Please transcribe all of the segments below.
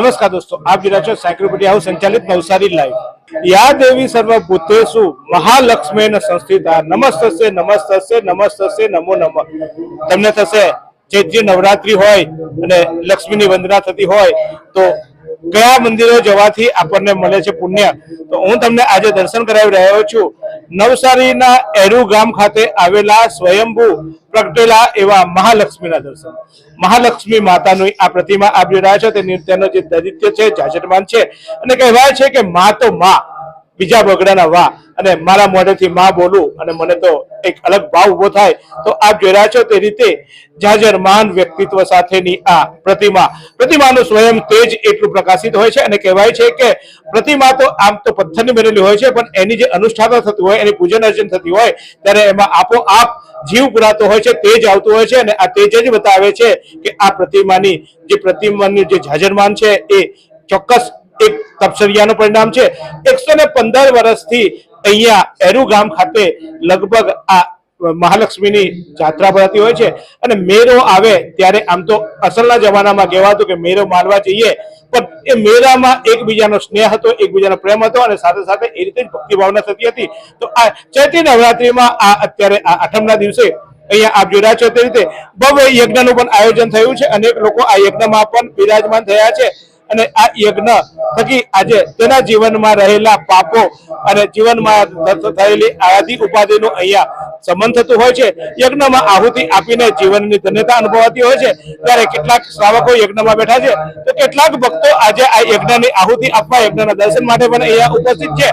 नमस्कार दोस्तों, आप जुड़ा छो साइक्लोपीडिया हाउस संचालित नवसारी लाइव। या देवी सर्वभूतेषु महालक्ष्मीन संस्थिता नमस्तस्यै नमस्तस्यै नमस्तस्यै नमो नमः। તમને થશે ચૈત્રી નવરાત્રી હોય અને લક્ષ્મીની વંદના થતી હોય તો કયા મંદિરો જવાથી આપણને મળે છે પુણ્ય, તો હું તમને આજે દર્શન કરાવી રહ્યો છું નવસારીના એરુ ગામ ખાતે આવેલા સ્વયંભૂ પ્રગટેલા એવા મહાલક્ષ્મીના દર્શન। મહાલક્ષ્મી માતાની આ પ્રતિમા આપ જોઈ રહ્યા છો તેનો જે દૈત્ય છે જાજરમાન છે અને કહેવાય છે કે મા તો મા બીજા બગડાના વાહ, અને મારા મોઢેથી માં બોલું અને મને તો એક અલગ ભાવ ઉભો થાય। તો આપ જોઈ રહ્યા છો તે રીતે જાજરમાન વ્યક્તિત્વ સાથેની આ પ્રતિમાનું સ્વયં તેજ એટલું પ્રકાશિત હોય છે અને કહેવાય છે કે પ્રતિમા તો આમ તો પથ્થરની બનેલી હોય છે, પણ એની જે અનુષ્ઠાતા થતી હોય, એની પૂજન અર્ચન થતી હોય ત્યારે એમાં આપોઆપ જીવ પુરાતો હોય છે, તેજ આવતું હોય છે અને આ તેજ જ બતાવે છે કે આ પ્રતિમાની જે જાજરમાન છે એ ચોક્કસ એક તપસરિયાનું પરિણામ છે। 115 વર્ષથી અહીંયા એરુ ગામ ખાતે લગભગ આ મહાલક્ષ્મીની જાત્રા ભરાતી હોય છે અને મેળો આવે ત્યારે આમ તો અસલના જમાનામાં કહેવાતું કે મેળો મારવા જઈએ, પણ એ મેળામાં એકબીજાનો સ્નેહ હતો, એકબીજાનો પ્રેમ હતો અને સાથે સાથે એ રીતે જ ભક્તિભાવના થતી હતી। તો આ ચૈત્રી નવરાત્રીમાં આ અત્યારે આ આઠમના દિવસે અહીંયા આપ જોઈ રહ્યા છો તે રીતે ભવ્ય યજ્ઞનું પણ આયોજન થયું છે। અનેક લોકો આ યજ્ઞમાં પણ બિરાજમાન થયા છે અને આ યજ્ઞ થકી આજે તેના જીવનમાં રહેલા પાપો અને જીવનમાં થયેલી આદિ ઉપાધિનું અહીંયા સમન થતું હોય છે। યજ્ઞમાં આહુતિ આપીને જીવનની ધન્યતા અનુભવાતી હોય છે। ત્યારે કેટલાક શ્રાવકો યજ્ઞમાં બેઠા છે તો કેટલાક ભક્તો આજે આ યજ્ઞની આહુતિ આપવા, યજ્ઞના દર્શન માટે પણ અહીંયા ઉપસ્થિત છે।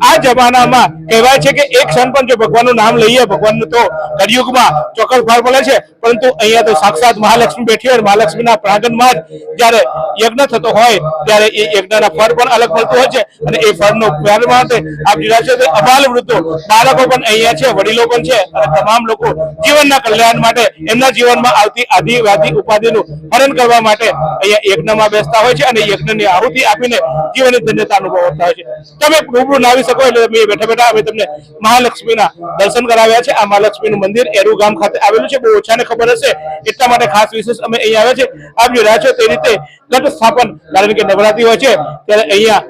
આ જમાનામાં કહેવાય છે કે એક ક્ષણ પણ જો ભગવાનનું નામ લઈએ, ભગવાનનું તો કળિયુગમાં ચોક્કસ ફળ મળે છે, પરંતુ અહીંયા તો સાક્ષાત મહાલક્ષ્મી બેઠી હોય, મહાલક્ષ્મીના પ્રાંગણમાં જ જ્યારે યજ્ઞ થતો હોય ત્યારે એ યજ્ઞના ફળ પણ અલગ મળતું હોય છે અને એ ફળનો ફળ માટે આપ જોયા છો કે અબાલ વૃદ્ધો, બાળકો પણ અહીંયા છે, વડીલો પણ છે અને તમામ લોકો જીવનના કલ્યાણ માટે, એમના જીવનમાં આવતી આદિ વ્યાધિ ઉપાધિનું હરણ કરવા માટે અહીંયા યજ્ઞમાં બેસતા હોય છે અને યજ્ઞની આહુતિ આપીને જીવનની ધન્યતા અનુભવતા હોય છે। તમે રૂબરૂ ના આવી શકો એટલે તમે બેઠા બેઠા અમે તમને મહાલક્ષ્મીના દર્શન કરાવ્યા છે। આ મહાલક્ષ્મીનું મંદિર એરુ ગામ ખાતે આવેલું છે, બહુ ઓછાને ખબર હશે એટલા માટે ખાસ વિશેષ અમે અહીંયા આવ્યા છે। આપ જોઈ રહ્યા છો તે રીતે ઘટ સ્થાપન, કારણ કે નવરાત્રી હોય છે ત્યારે અહીંયા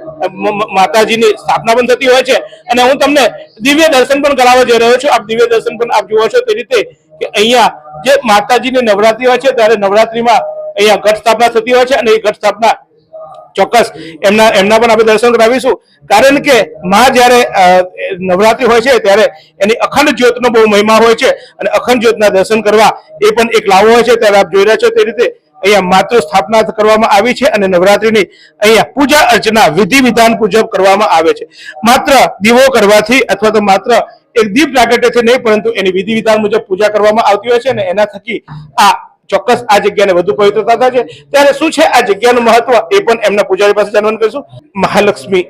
માતાજીની સ્થાપના પણ થતી હોય છે અને હું તમને દિવ્ય દર્શન પણ કરાવવા જઈ રહ્યો છું। આપ દિવ્ય દર્શન પણ આપ જુઓ છો તે રીતે કે અહીંયા જે માતાજીની નવરાત્રી હોય છે ત્યારે નવરાત્રીમાં અહીંયા ઘટ સ્થાપના થતી હોય છે અને એ ઘટ સ્થાપના ચોક્કસ એમના પણ આપણે દર્શન કરાવીશું, કારણ કે માં જ્યારે નવરાત્રી હોય છે ત્યારે એની અખંડ જ્યોતનો બહુ મહિમા હોય છે અને અખંડ જ્યોતના દર્શન કરવા એ પણ એક લાવો હોય છે। ત્યારે આપ જોઈ રહ્યા છો તે રીતે અહીંયા માતૃ સ્થાપના કરવામાં આવી છે અને નવરાત્રીની અહીંયા પૂજા અર્ચના વિધિ વિધાન પૂજન કરવામાં આવે છે। માત્ર દીવો કરવાથી અથવા તો માત્ર એક દીપ પ્રાગટ્યથી નહીં, પરંતુ એની વિધિ વિધાન મુજબ પૂજા કરવામાં આવતી હોય છે અને એના થકી આ ચોક્કસ આ જગ્યાને વધુ પવિત્રતા થાય છે। ત્યારે શું છે આ જગ્યાનું મહત્વ એ પણ એમના પૂજારી પાસે જાણવાનું કરીશું। મહાલક્ષ્મી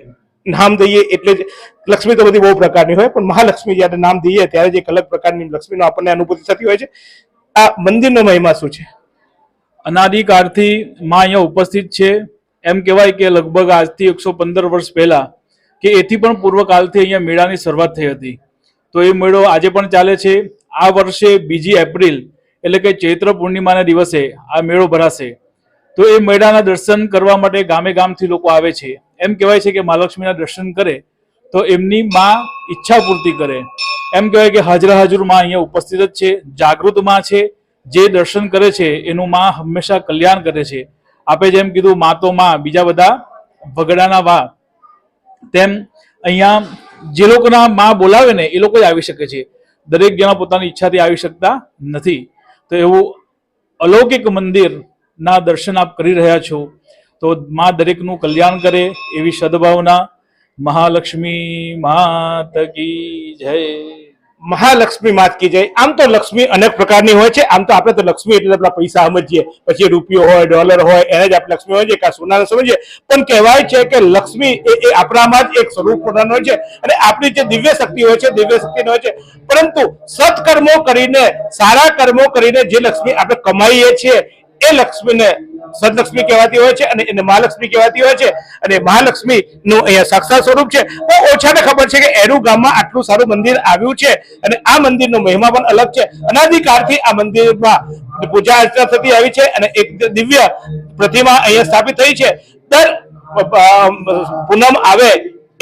નામ દઈએ એટલે જ લક્ષ્મી તો બધી બહુ પ્રકારની હોય, પણ મહાલક્ષ્મી જ્યારે નામ દઈએ ત્યારે જ એક અલગ પ્રકારની લક્ષ્મીનો આપણને અનુભૂતિ થતી હોય છે। આ મંદિરનો મહિમા શું છે? અનાદિકાળથી માં અહીંયા ઉપસ્થિત છે। એમ કહેવાય કે લગભગ આજથી 115 વર્ષ પહેલા કે એથી પણ પૂર્વકાળથી અહીંયા મેળાની શરૂઆત થઈ હતી। તો એ મેળો આજે પણ ચાલે છે। આ વર્ષે 2 એપ્રિલ એટલે કે ચૈત્ર પૂર્ણિમાના દિવસે આ મેળો ભરાશે। તો એ મેળાના દર્શન કરવા માટે ગામે ગામથી લોકો આવે છે। એમ કહેવાય છે કે મહાલક્ષ્મીના દર્શન કરે તો એમની માં ઈચ્છા પૂર્તિ કરે। એમ કહેવાય કે હાજર માં અહીંયા ઉપસ્થિત જ છે, જાગૃત માં છે। જે દર્શન કરે છે એનું માં હંમેશા કલ્યાણ કરે છે। આપે જેમ કીધું માં તો માં બીજા બધા ભગડાના વા, તેમ અહીંયા જે લોકોના માં બોલાવે ને એ લોકો જ આવી શકે છે। દરેક જણા પોતાની ઈચ્છાથી આવી શકતા નથી। તો એવું અલૌકિક મંદિરના દર્શન આપ કરી રહ્યા છો તો માં દરેકનું કલ્યાણ કરે એવી સદભાવના। મહાલક્ષ્મી માત કી જય। મહાલક્ષ્મી માત કી જય। આમ તો લક્ષ્મી અનેક પ્રકારની હોય છે। આમ તો આપણે તો લક્ષ્મી એટલે આપણા પૈસા સમજીએ, પછી રૂપિયો હોય, ડોલર હોય, એને જ આપણે લક્ષ્મી હોય છે કે સોનાને સમજીએ, પણ કહેવાય છે કે લક્ષ્મી એ આપણામાં જ એક સ્વરૂપ પ્રધાન હોય છે અને આપણી જે દિવ્ય શક્તિ હોય છે, દિવ્ય શક્તિ હોય છે, પરંતુ સત્કર્મો કરીને, સારા કર્મો કરીને જે લક્ષ્મી આપણે કમાઈએ છીએ એ લક્ષ્મીને સદલક્ષ્મી કહેવાતી હોય છે અને એને મહાલક્ષ્મી કહેવાતી હોય છે અને મહાલક્ષ્મી નું અહીંયા સાક્ષાત સ્વરૂપ છે। બહુ ઓછાને ખબર છે કે એરુ ગામમાં આટલું સારું મંદિર આવ્યું છે અને આ મંદિરનો મહિમા પણ અલગ છે। અનાદિકાળથી આ મંદિરમાં પૂજા અર્ચના થતી આવી છે અને એક દિવ્ય પ્રતિમા અહીંયા સ્થાપિત થઈ છે। દર પૂનમ આવે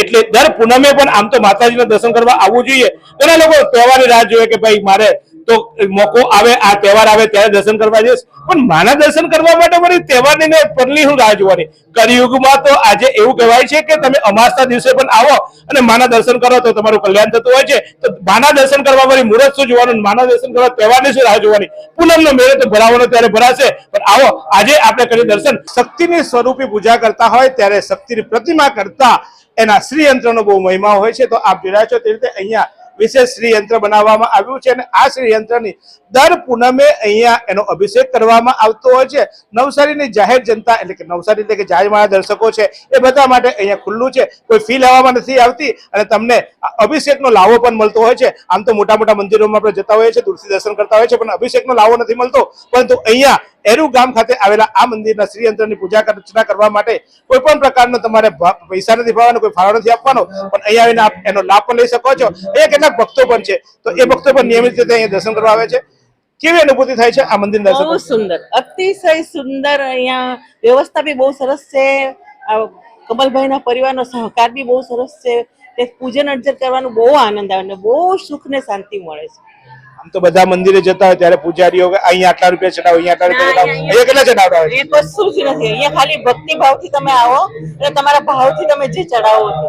એટલે દર પૂનમે પણ આમ તો માતાજીના દર્શન કરવા આવવું જોઈએ. ઘણા લોકો તહેવારની રાહ જોઈએ કે ભાઈ મારે તો મોકો આવે, આ તહેવાર આવે ત્યારે દર્શન કરવા જઈશ, પણ માના દર્શન કરવા માટે મારી તહેવારની ને પરલી હું રાહ જોવાની? કળિયુગમાં તો આજે એવું કહેવાય છે કે તમે અમાસના દિવસે પણ આવો અને માના દર્શન કરો તો તમારું કલ્યાણ થતું હોય છે. તો માના દર્શન કરવા મારી મુહૂર્ત શું જોવાનું, માના દર્શન કરવા તહેવારની શું રાહ જોવાની? પૂનમનો મેળો તો ભરાવાનો ત્યારે ભરાશે, પણ આવો આજે આપણે કરી દર્શન. શક્તિની સ્વરૂપી પૂજા કરતા હોય ત્યારે શક્તિની પ્રતિમા કરતા એના શ્રી યંત્રનો બહુ મહિમા હોય છે. તો આપ જોઈ રહ્યા છો તે રીતે અહીંયા વિશેષ શ્રી યંત્ર બનાવવામાં આવ્યું છે અને આ શ્રી યંત્રની દર પૂનમે અહીંયા એનો અભિષેક કરવામાં આવતો હોય છે. નવસારીની જાહેર જનતા એટલે કે નવસારી એટલે કે જાહેરમાં દર્શકો છે એ બધા માટે અહીંયા ખુલ્લું છે. કોઈ ફી લેવામાં નથી આવતી અને તમને અભિષેકનો લાવો પણ મળતો હોય છે. આમ તો મોટા મોટા મંદિરોમાં આપણે જતા હોઈએ છીએ, તુલસી દર્શન કરતા હોય છે, પણ અભિષેકનો લાવો નથી મળતો. પરંતુ અહીંયા એરુ ગામ ખાતે આવેલા આ મંદિરના શ્રી યંત્રની પૂજા અર્ચના કરવા માટે કોઈ પણ પ્રકારનો તમારે પૈસા નથી ભરવાનો, કોઈ ફાળો નથી આપવાનો, પણ અહીંયા આવીને આપ એનો લાભ પણ લઈ શકો છો. અહીંયા કેટલાક ભક્તો પણ છે, તો એ ભક્તો પણ નિયમિત રીતે અહીંયા દર્શન કરવા આવે છે. કેવી અનુભૂતિ થાય છે આ મંદિર દર્શન? બહુ સુંદર, અતિશય સુંદર. અહીંયા વ્યવસ્થા બી બહુ સરસ છે. કમલભાઈના પરિવારનો સહકાર બી બહુ સરસ છે. તે પૂજન અર્ચન કરવાનું બહુ આનંદ આવે ને બહુ સુખ ને શાંતિ મળે છે. આમ તો બધા મંદિરે જતા હોય ત્યારે પૂજારીઓ અહીંયા આટલા રૂપિયા ચડાવો, અહીંયા આટલા રૂપિયા ચડાવો, અહીંયા કેટલા ચડાવતા હોય? એ કશું જ નથી. અહીંયા ખાલી ભક્તિ ભાવથી તમે આવો અને તમારા ભાવથી તમે જે ચડાવો છો.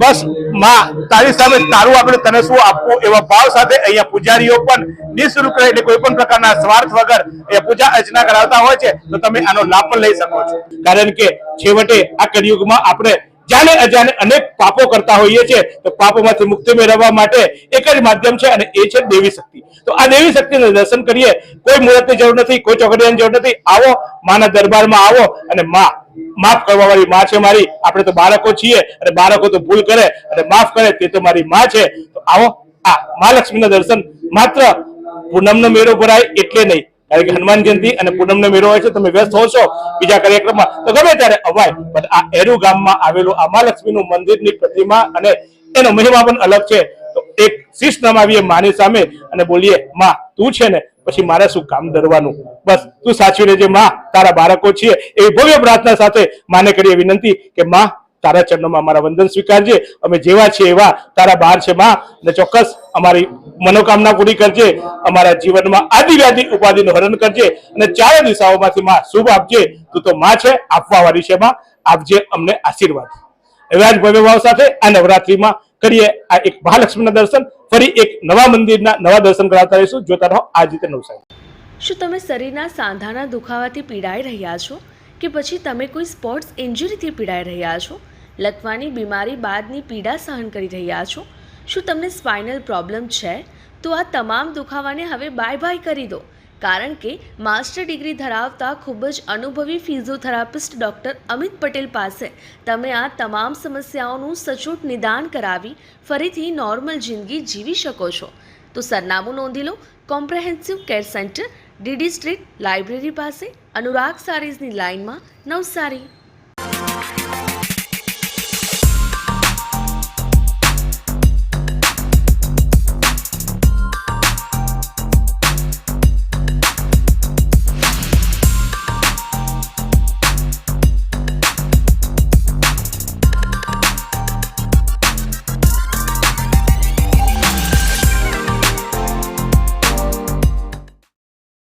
બસ માં તારી સામે તારું આપણે તને શું આપવું એવા ભાવ સાથે અહીંયા પૂજારીઓ પણ નિઃશુલ્ક એટલે કોઈ પણ પ્રકારના સ્વાર્થ વગર એ પૂજા અર્ચના કરાવતા હોય છે. તો તમે આનો લાભ પણ લઈ શકો છો, કારણ કે છેવટે આ કળિયુગમાં આપણે જાણે અજાણે અનેક પાપો કરતા હોઈએ છીએ. તો પાપોમાંથી મુક્તિ મેળવવા માટે એક જ માધ્યમ છે અને એ છે દેવી શક્તિ. તો આ દેવી શક્તિનું દર્શન કરીએ. કોઈ મુહૂર્તની જરૂર નથી, કોઈ ચોકડીયાની જરૂર નથી. આવો માના દરબારમાં આવો અને માં માફ કરવા વાળી માં છે મારી. આપણે તો બાળકો છીએ અને બાળકો તો ભૂલ કરે અને માફ કરે તે તો મારી માં છે. તો આવો આ મહાલક્ષ્મીના દર્શન માત્ર પૂનમનો મેળો ભરાય એટલે નહીં, કારણ કે હનુમાન જયંતિ અને પૂનમનો મેળો હોય છે, તમે વ્યસ્ત હો છો બીજા કાર્યક્રમમાં, તો ગમે ત્યારે અવાય. પણ આ એરુ ગામમાં આવેલું આ મહાલક્ષ્મીનું મંદિરની પ્રતિમા અને એનો મહિમા પણ અલગ છે. તો એક શીશ નમાવીએ માની સામે અને બોલીએ માં તું છે ને, પછી મારે શું કામ ડરવાનું? બસ તું સાચવી લેજે માં, તારા બાળકો છીએ. એવી ભવ્ય પ્રાર્થના સાથે માને કરીએ વિનંતી કે માં તારા ચરણોમાં અમારા વંદન સ્વીકારજે. અમે જેવા છીએ એવા તારા બહાર છે માં, અને ચોક્કસ અમારી મનોકામના પૂરી કરજે. અમારા જીવનમાં આદિ વ્યાધિ ઉપાધિનું હરણ કરજે અને ચારે દિશાઓમાંથી માં શુભ આપજે. તું તો માં છે, આપવા વાળી છે માં, આપજે અમને આશીર્વાદ. એવા જ ભવ્ય ભાવ સાથે આ નવરાત્રીમાં કરીએ આ એક મહાલક્ષ્મીના દર્શન. ફરી એક નવા મંદિરના નવા દર્શન કરાવતા રહીશું. જોતા રહો આ જ રીતે નવસારી. શું તમે શરીરના સાંધાના દુખાવાથી પીડાઈ રહ્યા છો કે પછી તમે કોઈ સ્પોર્ટ્સ ઇન્જરીથી પીડાઈ રહ્યા છો? લકવાની બીમારી બાદની પીડા સહન કરી રહ્યા છો? શું તમને સ્પાઇનલ પ્રોબ્લેમ છે? તો આ તમામ દુખાવાને હવે બાય બાય કરી દો, કારણ કે માસ્ટર ડિગ્રી ધરાવતા ખૂબ જ અનુભવી ફિઝિયોથેરાપિસ્ટ ડૉક્ટર અમિત પટેલ પાસે તમે આ તમામ સમસ્યાઓનું સચોટ નિદાન કરાવી ફરીથી નોર્મલ જિંદગી જીવી શકો છો. તો સરનામું નોંધી લો. Comprehensive care centre, DD street, library પાસે, અનુરાગ સારીઝની લાઇનમાં, નવસારી.